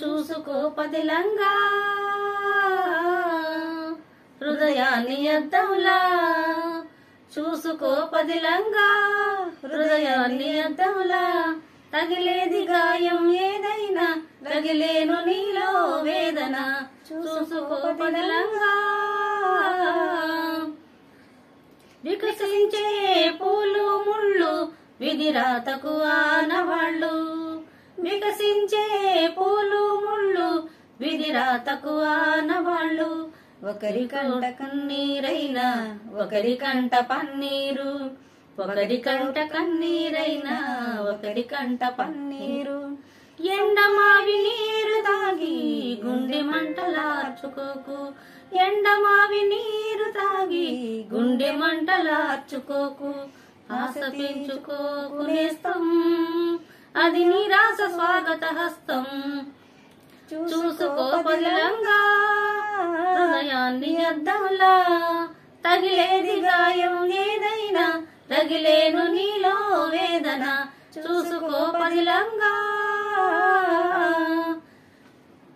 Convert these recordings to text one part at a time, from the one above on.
చూసుకో పదిలంగా హృదయాన్ని అద్దంలా, చూసుకో పదిలంగా హృదయాన్ని అద్దంలా, తగిలేది గాయం ఏదైనా తగిలేను నీలో వేదన, చూసుకో పదిలంగా. వికసించే పూలు ముళ్ళు విధిరాతకు ఆనవాళ్ళు, వికసించే పూలు ముళ్ళు విధిరాతకు ఆనవాళ్ళు, ఒకరి కంట కన్నీరైనా ఒకరి కంట పన్నీరు, ఒకరి కంట కన్నీరైనా ఒకరి కంట పన్నీరు. ఎండమావి నీరు తాగి గుండె మంటలార్చుకోకు, ఎండమావి నీరు తాగి గుండె మంటలార్చుకోకు, ఆశ పెంచుకోకు నేస్తం అది నిరాశ స్వాగత హస్తం, చూసుకో పదిలంగా హృదయాన్ని అద్దంలా, తగిలేది గాయం ఏదైనా తగిలేను నీలో వేదన, చూసుకో పదిలంగా.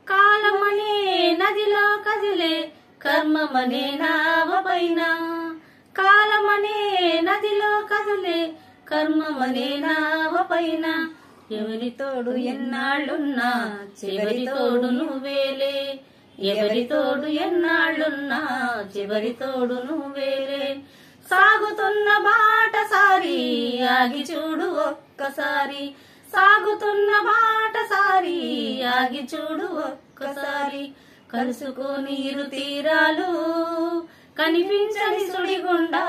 కాలమనే నదిలో కదిలే కర్మమనే నావ పైన, కాలమనే నదిలో కదిలే కర్మమనే నావ పైన, ఎవరి తోడు ఎన్నాళ్ళున్నా చివరి తోడు నువ్వేలే, ఎవరి తోడు ఎన్నాళ్ళున్నా చివరి తోడు నువ్వేలే. సాగుతున్న బాట సారి ఆగి చూడు ఒక్కసారి, సాగుతున్న బాట సారి ఆగి చూడు ఒక్కసారి, కలుసుకో నీరు తీరాలు కనిపించని సుడిగుండా.